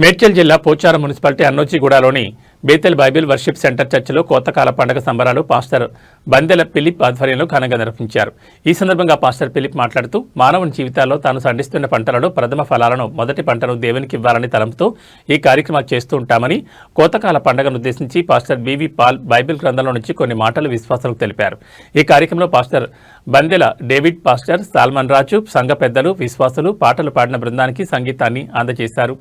మేడ్చల్ జిల్లా పోచారం మున్సిపాలిటీ అన్నోజిగూడలోని Bethel Bible worship centre చర్చిలో కోతకాల పండుగ సంబరాలు పాస్టర్ బందెల ఫిలిప్ ఆధ్వర్యంలో ఘనంగా నిర్వహించారు. ఈ సందర్భంగా పాస్టర్ ఫిలిప్ మాట్లాడుతూ మానవుని జీవితాల్లో తాను సండిస్తున్న పంటలలో ప్రథమ ఫలాలను మొదటి పంటను దేవునికి ఇవ్వాలని తలంపుతో ఈ కార్యక్రమాలు చేస్తూ ఉంటామని, కోతకాల పండుగను ఉద్దేశించి పాస్టర్ బివి పాల్ బైబిల్ గ్రంథంలో నుంచి కొన్ని మాటలు విశ్వాసాలకు తెలిపారు. ఈ కార్యక్రమంలో పాస్టర్ బందెల డేవిడ్, పాస్టర్ సాల్మన్ రాజు, సంఘ పెద్దలు, విశ్వాసులు పాటలు పాడిన బృందానికి సంగీతాన్ని అందజేశారు.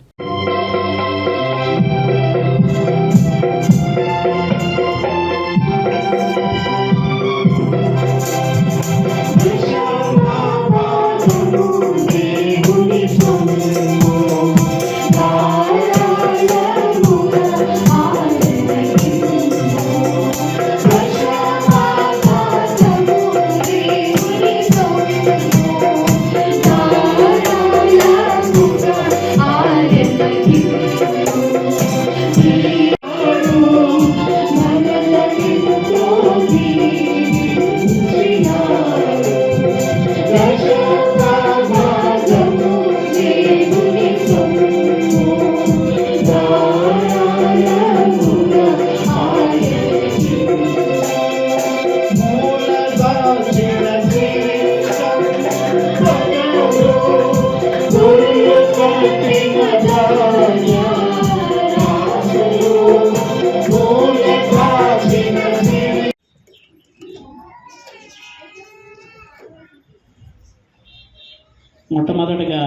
మొట్టమొదటిగా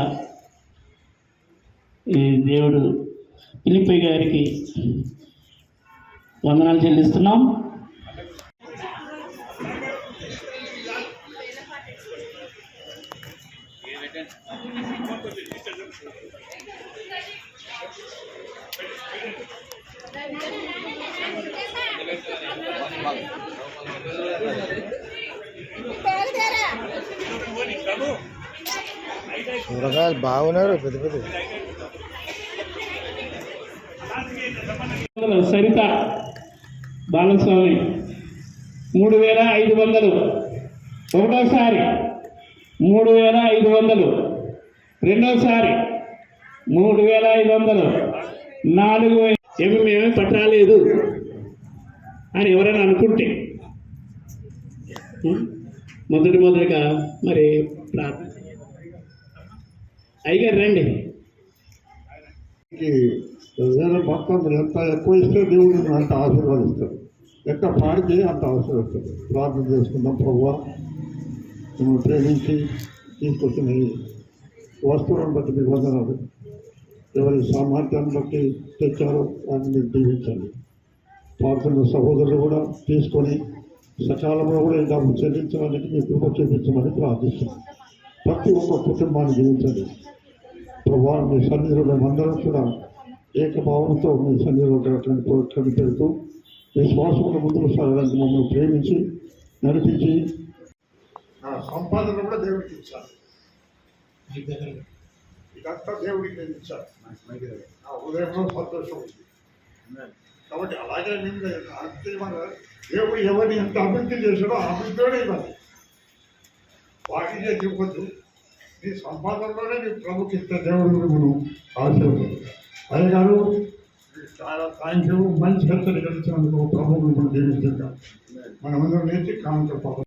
ఈ దేవుడు ఫిలిప్ గారికి వందనాలు చెల్లిస్తున్నాం. కూరగాయలు బాగున్నారు పెద్ద పెద్ద. సరిత బాలస్వామి 3500, ఒకటోసారి 3500, రెండోసారి 3500, 4000. మేమేమి పట్టరాలేదు అని ఎవరైనా అనుకుంటే మొదటిగా మరి ప్రార్థన అయ్యగారు రండి. మొత్తం ఎంత ఎక్కువ ఇస్తే దేవుడు అంత ఆశీర్వాదిస్తాడు, ఎంత పాడితే అంత ఆశీర్వదిస్తాడు. ప్రార్థన చేసుకుందాం. ప్రభువా, మేము ప్రేమించి తీసుకొచ్చిన ఈ వస్తువులను బట్టి మీకు వందనాలు. ఎవరి సామర్థ్యాన్ని బట్టి తెచ్చారో వాటిని మీరు దీవించండి. ప్రార్థన సహోదరులు కూడా తీసుకొని సకాలంలో కూడా ఈ డబ్బు చెల్లించడానికి మీ కృప చూపించమని ప్రార్థిస్తున్నాం. ప్రతి ఒక్క కుటుంబాన్ని జీవించండి. ప్రభావ మీ సన్నిధిలో అందరం కూడా ఏకభావంతో మీ సన్నిధిలో కోరికలు పెడుతూ విశ్వాసముల ముందుకు సాగడానికి మమ్మల్ని ప్రేమించి నడిపించి సంపాదన కూడా దేవుడికి ఇచ్చారు. ఇదంతా దేవుడికి ఇచ్చారు. నా హృదయంలో సంతోషం ఉంది. కాబట్టి అలాగే మేము అంతిమ దేవుడు ఎవరిని ఎంత అభివృద్ధి చేశాడో ఆ అభివృద్ధిలోనే ఇవ్వాలి. వాటినే ఇవ్వద్దు. నీ సంపాదనలోనే నీ ప్రభుకి ఇస్తే దేవుడు మనం ఆశీర్వదించాలి. అయ్యగారు చాలా థ్యాంక్ యూ. మంచి హెల్త్ని కలిసినందుకు ప్రభువు మనం దీవిస్తున్నాం. మనమందరం నేర్చి కామెంట్ పాపం.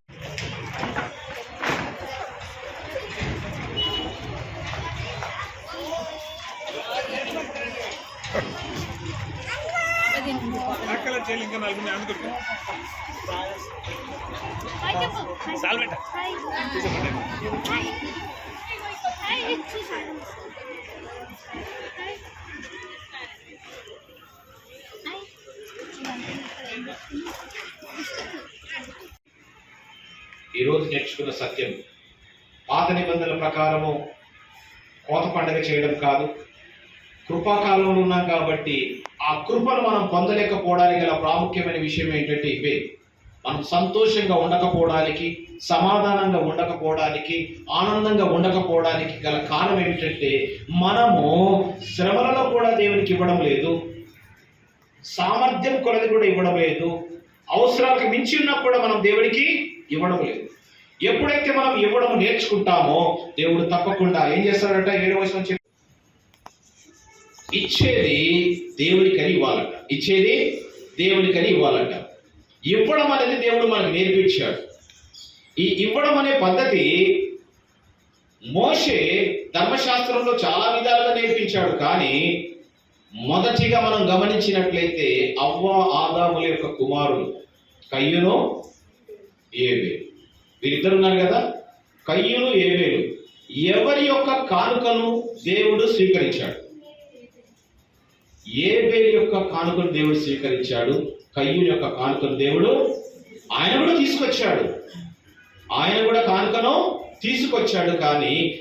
ఈరోజు నేర్చుకున్న సత్యం, పాత నిబంధనల ప్రకారము కోత పండుగ చేయడం కాదు. కృపాకాలంలో ఉన్నాం కాబట్టి ఆ కృపను మనం పొందలేకపోవడానికి గల ప్రాముఖ్యమైన విషయం ఏంటంటే ఇవే. మనం సంతోషంగా ఉండకపోవడానికి, సమాధానంగా ఉండకపోవడానికి, ఆనందంగా ఉండకపోవడానికి గల కారణం ఏమిటంటే మనము శ్రమలలో కూడా దేవునికి ఇవ్వడం లేదు, సామర్థ్యం కొలది కూడా ఇవ్వడం లేదు, అవసరాలకు మించి ఉన్నప్పుడు మనం దేవుడికి ఇవ్వడం లేదు. ఎప్పుడైతే మనం ఇవ్వడం నేర్చుకుంటామో దేవుడు తప్పకుండా ఏం చేస్తాడంటే 7వ వచనం ఇచ్చేది దేవుడికని ఇవ్వాలంట. ఇచ్చేది దేవుడికని ఇవ్వాలంట. ఇవ్వడం అనేది దేవుడు మనకు నేర్పించాడు. ఈ ఇవ్వడం అనే పద్ధతి మోషే ధర్మశాస్త్రంలో చాలా విధాలుగా నేర్పించాడు. కానీ మొదటిగా మనం గమనించినట్లయితే అవ్వ ఆదాముల యొక్క కుమారులు కయ్యూను ఏబేలు, వీరిద్దరు ఉన్నారు కదా. కయ్యూను ఏబేలు ఎవరి యొక్క కానుకను దేవుడు స్వీకరించాడు? ఏబేలు యొక్క కానుకను దేవుడు స్వీకరించాడు. కయ్యూను యొక్క కానుకను దేవుడు ఆయన కూడా తీసుకొచ్చాడు. ఆయన కూడా కానుకను తీసుకొచ్చాడు. కానీ